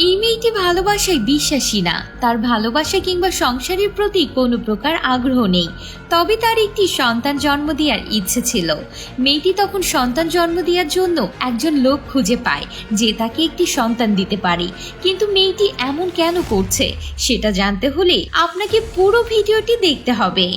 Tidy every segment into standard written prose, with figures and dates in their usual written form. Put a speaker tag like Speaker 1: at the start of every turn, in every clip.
Speaker 1: এই মেয়েটি ভালোবাসায় বিশ্বাসী না, তার ভালোবাসা কিংবা সংসারের প্রতি কোনো প্রকার আগ্রহ নেই। তবে তার একটি সন্তান জন্ম দেওয়ার ইচ্ছে ছিল। মেয়েটি তখন সন্তান জন্ম দেওয়ার জন্য একজন লোক খুঁজে পায় যে তাকে একটি সন্তান দিতে পারে। কিন্তু মেয়েটি এমন কেন করছে সেটা জানতে হলে আপনাকে পুরো ভিডিওটি দেখতে হবে।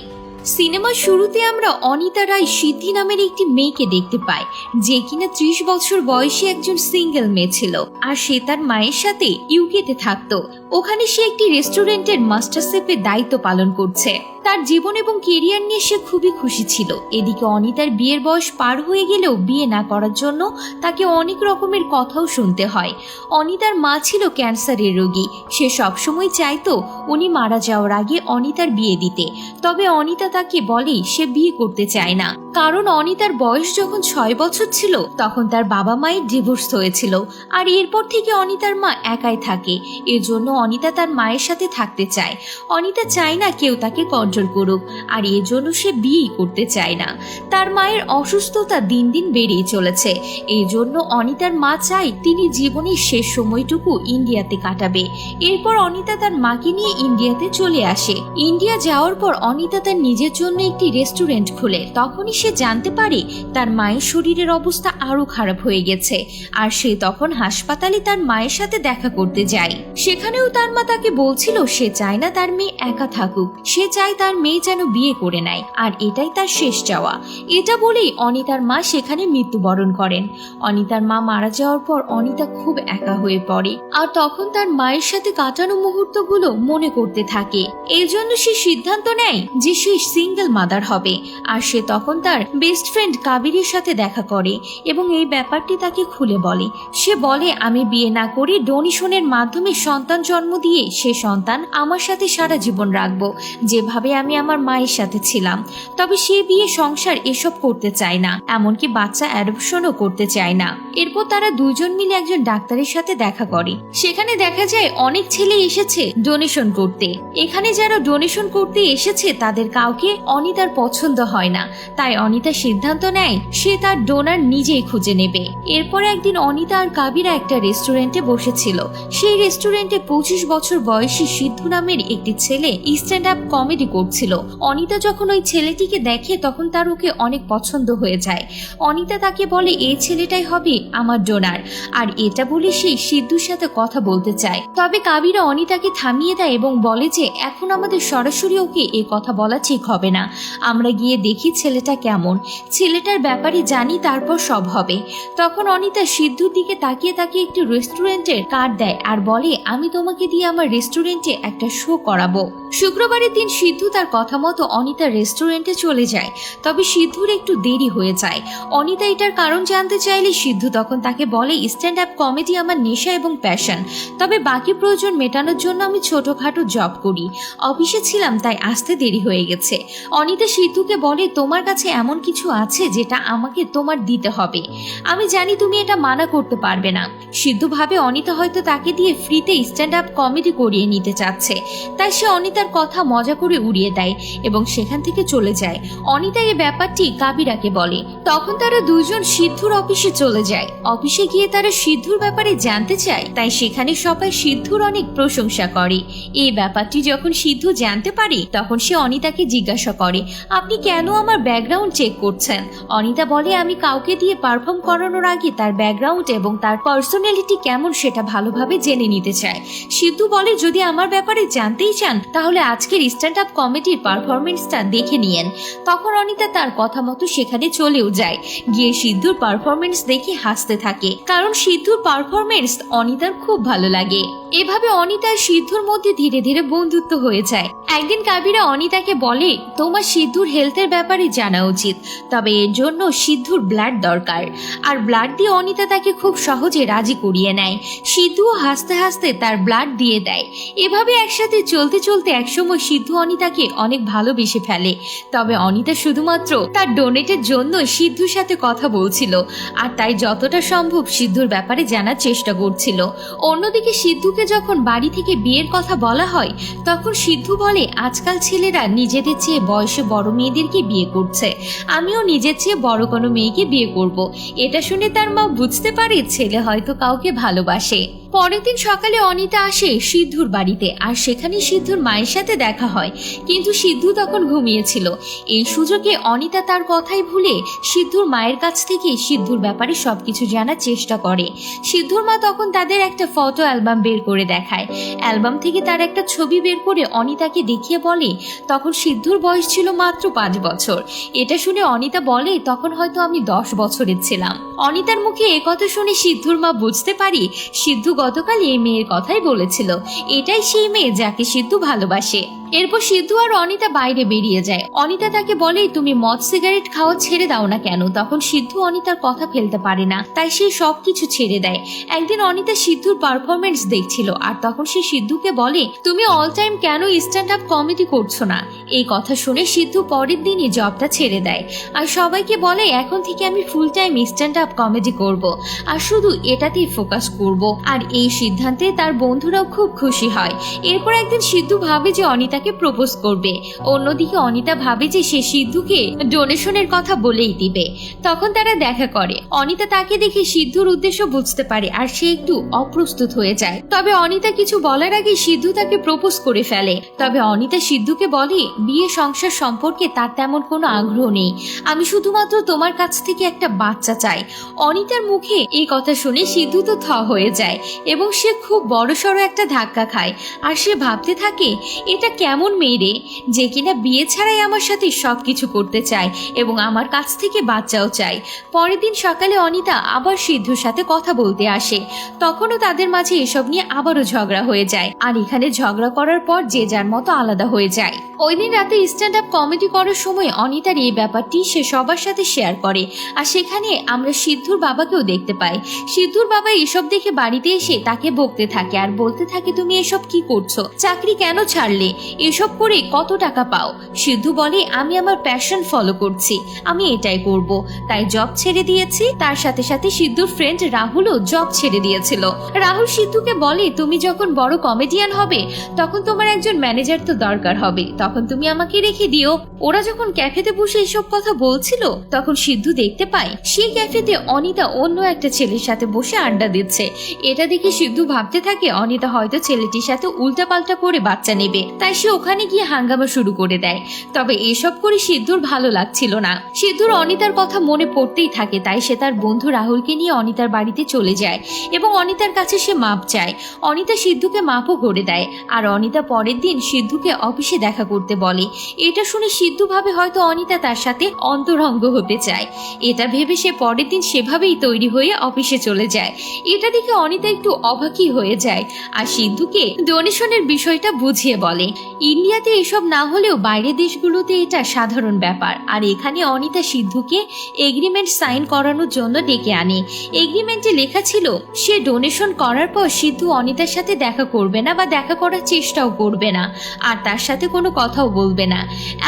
Speaker 1: সিনেমার শুরুতে আমরা অনিতা রায় সিদ্ধি নামের একটি মেয়েকে দেখতে পাই, যে কিনা 30 বছর বয়সী একজন সিঙ্গেল মেয়ে ছিল। আর সে তার মায়ের সাথে ইউকেতে থাকতো। ওখানে সে একটি রেস্টুরেন্টের মাস্টার শেফের দায়িত্ব পালন করছে। তার জীবন এবং কেরিয়ার নিয়ে সে খুবই খুশি ছিল। এদিকে অনিতার বিয়ের বয়স পার হয়ে গেলেও বিয়ে না করার জন্য তাকে অনেক রকমের কথাও শুনতে হয়। অনিতার মা ছিল ক্যান্সারের রোগী। সে সবসময় চাইতো উনি মারা যাওয়ার আগে অনিতার বিয়ে দিতে। তবে অনিতা তাকে বলে সে বিয়ে করতে চায় না, কারণ অনিতার বয়স যখন 6 বছর ছিল তখন তার বাবা মায়ের ডিভোর্স হয়েছিল। আর এরপর থেকে অনিতার মা একাই থাকে। এজন্য অনিতা তার মায়ের সাথে থাকতে চায়। অনিতা চায় না কেউ তাকে কন্ট্রোল করুক, আর এজন্য সে বিয়েই করতে চায় না। তার মায়ের অসুস্থতা দিন দিন বেড়েই চলেছে। এই জন্য অনিতার মা চায় তিনি জীবনের শেষ সময়টুকু ইন্ডিয়াতে কাটাবে। এরপর অনিতা তার মাকে নিয়ে ইন্ডিয়াতে চলে আসে। ইন্ডিয়া যাওয়ার পর অনিতা তার নিজের জন্য একটি রেস্টুরেন্ট খুলে। তখনই সে জানতে পারে তার মায়ের শরীরের অবস্থা আরো খারাপ হয়ে গেছে। আর সে তখন হাসপাতালে তার মায়ের সাথে দেখা করতে যায়। সেখানেও তার মা তাকে বলছিল সে চায় না তার মেয়ে একা থাকুক, সে চায় তার মেয়ে যেন বিয়ে করে নেয়, আর এটাই তার শেষ চাওয়া। এটা বলেই অনিতার মা সেখানে মৃত্যুবরণ করেন। অনিতার মা মারা যাওয়ার পর অনিতা খুব একা হয়ে পড়ে, আর তখন তার মায়ের সাথে কাটানো মুহূর্তগুলো মনে করতে থাকে। এই জন্য সে সিদ্ধান্ত নেয় যে সে সিঙ্গেল মাদার হবে। আর সে তখন তার বেস্ট ফ্রেন্ড কাবিরের সাথে দেখা করে এবং এই ব্যাপারটি তাকে খুলে বলে। সে বলে আমি বিয়ে না করে ডোনেশনের মাধ্যমে সন্তান জন্ম দিয়ে সে সন্তান আমার সাথে সারা জীবন রাখবো, যেভাবে আমি আমার মায়ের সাথে ছিলাম। তবে সে বিয়ে সংসার এসব করতে চায় না, এমনকি বাচ্চা অ্যাডপশনও করতে চায় না। এরপর তারা দুজন মিলে একজন ডাক্তারের সাথে দেখা করে। সেখানে দেখা যায় অনেক ছেলে এসেছে ডোনেশন করতে। এখানে যারা ডোনেশন করতে এসেছে তাদের কাউকে অনিতার পছন্দ হয় না। তাই অনিতা সিদ্ধান্ত নেয় সে তার ডোনার নিজেই খুঁজে নেবে। এরপর একদিন অনিতা আর কাবিরা একটা রেস্টুরেন্টে বসেছিল। সেই রেস্টুরেন্টে 25 বছর বয়সী সিদ্ধু নামের একটি ছেলে স্ট্যান্ড আপ কমেডি করছিল। অনিতা যখন ওই ছেলেটিকে দেখে তখন তার ওকে অনেক পছন্দ হয়ে যায়। অনিতা তাকে বলে এই ছেলেটাই হবে আমার ডোনার। আর এটা বলে সে সিদ্ধুর সাথে কথা বলতে চায়। তবে কাবিরা অনিতাকে থামিয়ে দেয় এবং বলে যে এখন আমাদের সরাসরি ওকে এ কথা বলা ঠিক হবে না, আমরা গিয়ে দেখি ছেলেটা কেমন, ছেলেটার ব্যাপারে জানি, তারপর সব হবে। তখন অনিতা সিদ্ধুর দিকে তাকিয়ে তাকিয়ে একটি রেস্টুরেন্টের কার্ড দেয় আর বলে আমি তোমাকে দিয়ে আমার রেস্টুরেন্টে একটা শো করাবো। শুক্রবারের দিন সিদ্ধু তার কথা মতো অনিতার রেস্টুরেন্টে চলে যায়। তবে সিদ্ধুর একটু দেরি হয়ে যায়। অনিতা এটার কারণ জানতে চাইলে সিদ্ধু তখন তাকে বলে স্ট্যান্ড আপ কমেডি আমার নেশা এবং প্যাশন, তবে বাকি প্রয়োজন মেটানোর জন্য আমি ছোটখাটো জব করি, অফিসে ছিলাম তাই আসতে দেরি হয়ে গেছে। অনিতা সিদ্ধুকে বলে তোমার কাছে এমন কিছু আছে যেটা আমাকে তোমার দিতে হবে, আমি জানি তুমি এটা মানা করতে পারবে না। সিদ্ধু ভাবে অনিতা হয়তো তাকে দিয়ে ফ্রিতে স্ট্যান্ড আপ কমেডি করিয়ে নিতে চাচ্ছে, তাই সে অনিতার কথা মজা করে উড়িয়ে দেয় এবং সেখান থেকে চলে যায়। অনিতা এই ব্যাপারটি কাবিরাকে বলে। তখন তারা দুইজন সিদ্ধুর অফিসে চলে যায়। অফিসে গিয়ে তারা সিদ্ধুর ব্যাপারে জানতে চায়, তাই সেখানে সবাই সিদ্ধুর অনেক প্রশংসা করে। এই ব্যাপারটি যখন সিদ্ধু জানতে পারে তখন সে অনিতাকে জিজ্ঞাসা করে আপনি কেন আমার ব্যাকগ্রাউন্ড চেক করছেন। অনিতা বলে আমি কাউকে দিয়ে পারফর্ম করানোর আগে তার ব্যাকগ্রাউন্ড এবং তার পার্সোনালিটি কেমন সেটা ভালোভাবে জেনে নিতে চায়। সিদ্ধু বলে যদি আমার ব্যাপারে জানতেই চান তাহলে আজকের স্ট্যান্ড আপ কমেডির পারফরমেন্সটা দেখে নিয়েন। তখন অনিতা তার কথা মতো সেখানে চলেও যায়। গিয়ে সিদ্ধুর পারফরমেন্স দেখে হাসতে থাকে, কারণ সিদ্ধুর পারফরমেন্স অনিতার খুব ভালো লাগে। এভাবে অনিতা আর সিদ্ধুর মধ্যে ধীরে ধীরে বন্ধুত্ব হয়ে যায়। একদিন কাবিরা অনিতাকে বলে তোমার সিদ্ধুর হেলথের ব্যাপারে জানা উচিত, তবে এর জন্য সিদ্ধুর ব্লাড দরকার। আর ব্লাড দিয়ে অনিতা তাকে খুব সহজে রাজি করিয়ে নেয়। সিদ্ধুও হাসতে হাসতে তার ব্লাড দিয়ে দেয়। এভাবে একসাথে চলতে চলতে একসময় সিদ্ধু অনিতাকে অনেক ভালোবেসে ফেলে। তবে অনিতা শুধুমাত্র তার ডোনেটের জন্য সিদ্ধুর সাথে কথা বলছিল, আর তাই যতটা সম্ভব সিদ্ধুর ব্যাপারে জানার চেষ্টা করছিল। অন্যদিকে সিদ্ধুকে যখন বাড়ি থেকে বিয়ের কথা বলা হয় তখন সিদ্ধু বলে আজকাল ছেলেরা নিজেদের চেয়ে বয়সে বড় মেয়েদেরকে বিয়ে করছে, আমিও নিজের চেয়ে বড় কোনো মেয়েকে বিয়ে করব। এটা শুনে তার মা বুঝতে পারে ছেলে হয়তো কাউকে ভালোবাসে। পরের দিন সকালে অনিতা আসে সিদ্ধুর বাড়িতে, আর সেখানে সিদ্ধুর মায়ের সাথে দেখা হয়, কিন্তু সিদ্ধু তখন ঘুমিয়েছিল। এই সুযোগে অনিতা তার কথাই ভুলে সিদ্ধুর মায়ের কাছ থেকে সিদ্ধুর ব্যাপারে সবকিছু জানার চেষ্টা করে। সিদ্ধুর মা তখন তাদের একটা ফটো অ্যালবাম বের করে দেখায়। অ্যালবাম থেকে তার একটা ছবি বের করে অনিতাকে দেখিয়ে বলে তখন সিদ্ধুর বয়স ছিল মাত্র 5 বছর। এটা শুনে অনিতা বলে তখন হয়তো আমি 10 বছরের ছিলাম। অনিতার মুখে একথা শুনে সিদ্ধুর মা বুঝতে পারি সিদ্ধু গতকাল এই মেয়ের কথাই বলেছিল, এটাই সেই মেয়ে যাকে সিদ্ধু ভালোবাসে। এরপর সিদ্ধু আর অনিতা বাইরে বেরিয়ে যায়। অনিতা তাকে বলে তুমি মদ সিগারেট খাওয়া ছেড়ে দাও না কেন? তখন সিদ্ধু অনিতার কথা ফেলতে পারে না, তাই সে সবকিছু ছেড়ে দেয়। একদিন অনিতা সিদ্ধুর পারফরমেন্স দেখছিল, আর তখন সে সিদ্ধুকে বলে তুমি অল টাইম কেন স্ট্যান্ড আপ কমেডি করছো না? এই কথা শুনে সিদ্ধু পরের দিনই জবটা ছেড়ে দেয় আর সবাইকে বলে এখন থেকে আমি full time stand up comedy করব আর শুধু এটাতেই ফোকাস করব। আর এই সিদ্ধান্তে তার বন্ধুরাও খুব খুশি হয়। এরপর একদিন সিদ্ধু ভাবে যে অনিতাকে প্রপোজ করবে, অন্যদিকে অনিতা ভাবে যে সে সিদ্ধুকে ডোনেশনের কথা বলেই দিবে। তখন তারা দেখা করে। অনিতা তাকে দেখে সিদ্ধুর উদ্দেশ্য বুঝতে পারে আর সে একটু অপ্রস্তুত হয়ে যায়। তবে অনিতা কিছু বলার আগে সিদ্ধু তাকে প্রপোজ করে ফেলে। তবে অনিতা সিদ্ধুকে বলে বিয়ে সংসার সম্পর্কে তার তেমন কোনো আগ্রহ নেই, আমি শুধুমাত্র তোমার কাছ থেকে একটা বাচ্চা চাই। অনিতার মুখে এই কথা শুনে সিদ্ধু তো থ হয়ে যায় এবং সে খুব বড়সড় একটা ধাক্কা খায়। আর সে ভাবতে থাকে এটা কেমন মেয়ে রে যে কিনা বিয়ে ছাড়াই আমার সাথে সবকিছু করতে চায় এবং আমার কাছ থেকে বাচ্চাও চায়। পরের দিন সকালে অনিতা আবার সিদ্ধুর সাথে কথা বলতে আসে। তখনও তাদের মাঝে এসব নিয়ে আবারও ঝগড়া হয়ে যায়, আর এখানে ঝগড়া করার পর যে যার মতো আলাদা হয়ে যায়। ওই দিন রাতে স্ট্যান্ড আপ কমেডি করার সময় অনিতার এই ব্যাপারটি সে সবার সাথে শেয়ার করে, আর সেখানে আমরা সিদ্ধুর বাবাকেও দেখতে পাই। সিদ্ধুর বাবা এসব দেখে বাড়িতে এসে তাকে বকতে থাকে আর বলতে থাকে তুমি এসব কি করছো, চাকরি কেন ছাড়লে, এসব করে কত টাকা পাও? সিদ্ধু বলে আমি আমার প্যাশন ফলো করছি, আমি এটাই করব, তাই জব ছেড়ে দিয়েছি। তার সাথে সাথে সিদ্ধুর ফ্রেন্ড রাহুলও জব ছেড়ে দিয়েছিল। রাহুল সিদ্ধুকে বলে তুমি যখন বড় কমেডিয়ান হবে তখন তোমার একজন ম্যানেজার তো দরকার হবে, তখন তুমি আমাকে রেখে দিও। ওরা যখন ক্যাফেতে বসে এসব কথা বলছিল তখন সিদ্ধু দেখতে পায় সেই ক্যাফেতে অনিতা অন্য একটা ছেলের সাথে বসে আড্ডা দিচ্ছে। এটা দেখে সিদ্ধু ভাবতে থাকে অনিতা হয়তো ছেলেটির সাথে উল্টাপাল্টা করে বাচ্চা নেবে, তাই সে ওখানে গিয়ে হাঙ্গামা শুরু করে দেয়। তবে এসব করে সিদ্ধুর ভালো লাগছিল না। সিদ্ধুর অনিতার কথা মনে পড়তেই থাকে, তাই সে তার বন্ধু রাহুলকে নিয়ে অনিতার বাড়িতে চলে যায় এবং অনিতার কাছে সে মাপ চায়। অনিতা সিদ্ধুকে মাপও করে দেয়, আর অনিতা পরের দিন সিদ্ধুকে অফিসে দেখা করতে বলে। এটা শুনে সিদ্ধু ভাবে হয়তো অনিতা তার সাথে অন্তরঙ্গ হতে চায়। এটা ভেবে সে পরের দিন সেভাবেই তৈরি হয়ে অফিসে চলে যায়। এটা দেখে অনিতা একটু অবাকই হয়ে যায় আর সিদ্ধুকে ডোনেশনের বিষয়টা বুঝিয়ে বলে। ইন্ডিয়াতে এসব না হলেও বাইরের দেশগুলোতে এটা সাধারণ ব্যাপার। আর এখানে অনিতা সিদ্ধুকে এগ্রিমেন্ট সাইন করানোর জন্য ডেকে আনে। এগ্রিমেন্টে লেখা ছিল সে ডোনেশন করার পর সিদ্ধু অনিতার সাথে দেখা করবে না বা দেখা করার চেষ্টাও করবে না, আর তার সাথে কোনো কথাও বলবে না,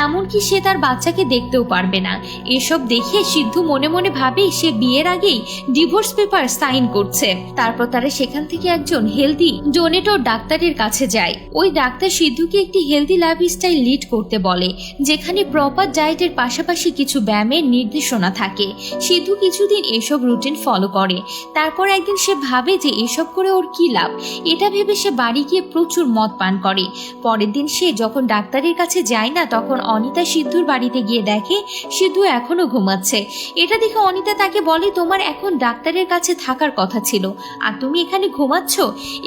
Speaker 1: এমনকি সে তার বাচ্চাকে দেখতেও পারবে না। এসব দেখে সিদ্ধু মনে মনে ভাবে সে বিয়ের আগেই ডিভোর্স পেপার সাইন করছে। তারপর তারা সেখান থেকে একজন হেলদি ডোনেটর ডাক্তারের কাছে যায়। ওই ডাক্তার সিদ্ধুকে একটি হেলদি লাইফস্টাইল লিড করতে বলে, যেখানে প্রপার ডায়েটের পাশাপাশি কিছু ব্যায়ামের নির্দেশনা থাকে। সিদ্ধু কিছুদিন এসব রুটিন ফলো করে। তারপর একদিন সে ভাবে যে এসব করে ওর কি লাভ। এটা ভেবে সে বাড়ি গিয়ে প্রচুর মদ পান করে। পরের দিন সে যখন ডাক্তারের কাছে যায় না তখন অনিতা সিদ্ধুর বাড়িতে গিয়ে দেখে সিদ্ধু এখনো ঘুমাচ্ছে। এটা দেখে অনিতা তাকে বলে তোমার এখন ডাক্তারের কাছে থাকার কথা ছিল আর তুমি এখানে ঘুমাচ্ছ।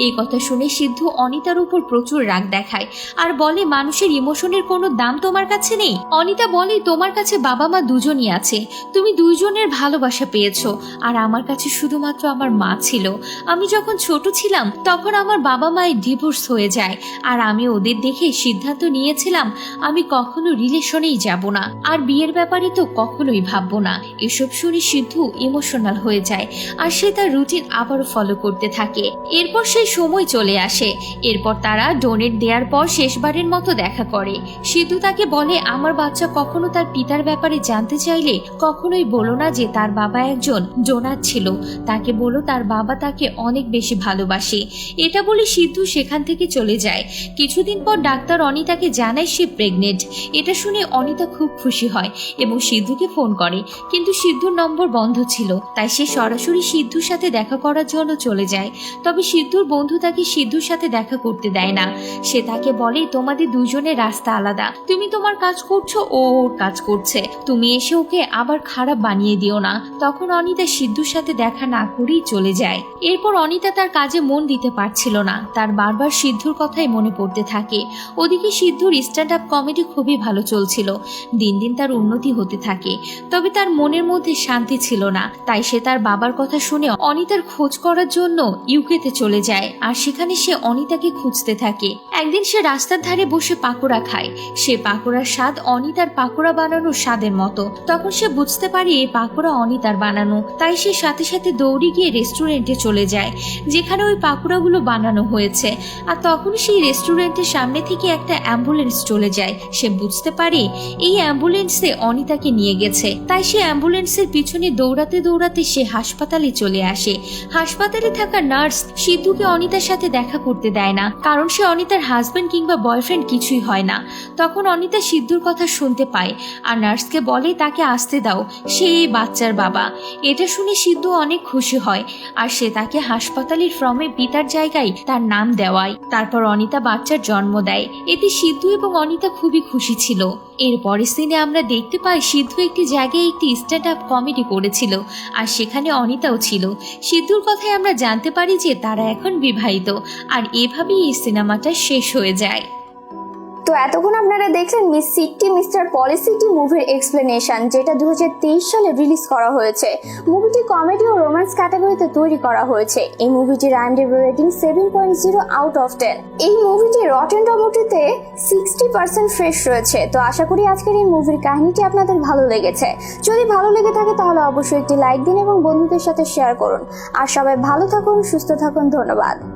Speaker 1: এই কথা শুনে সিদ্ধু অনিতার উপর প্রচুর রাগ দেখায় আর বলে মানুষের ইমোশনের কোনো দাম তোমার কাছে নেই। অনিতা বলে তোমার কাছে বাবা মা দুজনই আছে, তুমি দুইজনের ভালোবাসা পেয়েছো, আর আমার কাছে শুধুমাত্র আমার মা ছিল। আমি যখন ছোট ছিলাম তখন আমার বাবা মায়ের ডিভোর্স হয়ে যায়, আর আমি ওদের দেখে সিদ্ধান্ত নিয়েছিলাম আমি কখনো রিলেশনেই যাব না, আর বিয়ের ব্যাপারে তো কখনোই ভাববো না। এসব শুনে সিদ্ধু ইমোশনাল হয়ে যায় আর সে তার রুটিন আবারও ফলো করতে থাকে। এরপর সেই সময় চলে আসে। এরপর তারা ডোনেট দেওয়ার পর শেষবার শেষবারের মতো দেখা করে। সিদ্ধু তাকে বলে, আমার বাচ্চা কখনো তার পিতার ব্যাপারে জানতে চাইলে কখনোই বলো না যে তার বাবা একজন ডোনার ছিল, তাকে বলো তার বাবা তাকে অনেক বেশি ভালোবাসে। এটা বলে সিদ্ধু সেখান থেকে চলে যায়। কিছুদিন পর ডাক্তার অনিতাকে জানায় সে প্রেগনেন্ট। এটা শুনে অনিতা খুব খুশি হয় এবং সিদ্ধুকে ফোন করে, কিন্তু সিদ্ধুর নম্বর বন্ধ ছিল। তাই সে সরাসরি সিদ্ধুর সাথে দেখা করার জন্য চলে যায়। তবে সিদ্ধুর বন্ধু তাকে সিদ্ধুর সাথে দেখা করতে দেয় না। সে তাকে বলে, তোমাদের দুজনের রাস্তা আলাদা, তুমি তোমার কাজ করছো, ও ওর কাজ করছে, তুমি এসে ওকে আবার খারাপ বানিয়ে দিও না। তখন অনিতা সিদ্ধুর সাথে দেখা না করেই চলে যায়। এরপর অনিতা তার কাজে মন দিতে পারছিল না, তার বারবার সিদ্ধুর কথাই মনে পড়তে থাকে। ওদিকে সিদ্ধুর স্ট্যান্ড আপ কমেডি খুবই ভালো চলছিল, দিন দিন তার উন্নতি হতে থাকে। তবে তার মনের মধ্যে শান্তি ছিল না, তাই সে তার বাবার কথা শুনে অনিতার খোঁজ করার জন্য ইউকেতে চলে যায়। আর সেখানে সে অনিতাকে খুঁজতে থাকে। একদিন সে রাস্তার ধারে বসে পাকোড়া খায়। সে পাকোড়ার স্বাদ অনিতার পাকোড়া বানানোর স্বাদের মতো। তখন সে বুঝতে পারে এই পাকোড়া অনিতার বানানো। তাই সে সাথে সাথে দৌড়ে গিয়ে রেস্টুরেন্টে চলে যায় যেখানে ওই পাকোড়াগুলো বানানো হয়েছে। আর তখন সেই রেস্টুরেন্টের সামনে থেকে একটা অ্যাম্বুলেন্স চলে যায়। সে বুঝতে পারে এই অ্যাম্বুলেন্সে অনিতাকে নিয়ে গেছে। তাই সে অ্যাম্বুলেন্সের পিছনে দৌড়াতে দৌড়াতে সে হাসপাতালে চলে আসে। হাসপাতালে থাকা নার্স সিদ্ধুকে অনিতার সাথে দেখা করতে দেয় না, কারণ সে অনিতার হাজবেন্ড কিংবা বয়ফ্রেন্ড কিছুই হয় না। তখন অনিতা সিদ্ধুর কথা শুনতে পায় আর নার্সকে বলে তাকে আসতে দাও, সে এই বাচ্চার বাবা। এটা শুনে সিদ্ধু অনেক খুশি হয় আর সে তাকে হাসপাতালের ফর্মে পিতার জায়গায় তার নাম দেওয়ায়। তারপর অনিতা বাচ্চার জন্ম দেয়। এতে সিদ্ধু এবং অনিতা খুবই খুশি ছিল। এরপরের সিনে আমরা দেখতে পাই সিদ্ধু একটি জায়গায় একটি স্ট্যান্ড আপ কমেডি করেছিল আর সেখানে অনিতাও ছিল। সিদ্ধুর কথায় আমরা জানতে পারি যে তারা এখন বিবাহিত। আর এভাবেই এই সিনেমাটা শেষ হয়ে যায়।
Speaker 2: তো এতক্ষণ আপনারা দেখলেন মিস সিটি মিস্টার পলিসিটি মুভির এক্সপ্লেনেশন, যেটা 2023 সালে রিলিজ করা হয়েছে। মুভিটি কমেডি ও রোম্যান্স ক্যাটাগরিতে তৈরি করা হয়েছে। এই মুভিটির IMDb রেটিং 7.0 আউট অফ 10। এই মুভিটি রটেন টমেটোতে 60% ফ্রেশ রয়েছে। তো আশা করি আজকের এই মুভির কাহিনীটি আপনাদের ভালো লেগেছে। যদি ভালো লেগে থাকে তাহলে অবশ্যই একটি লাইক দিন এবং বন্ধুদের সাথে শেয়ার করুন। আর সবাই ভালো থাকুন, সুস্থ থাকুন। ধন্যবাদ।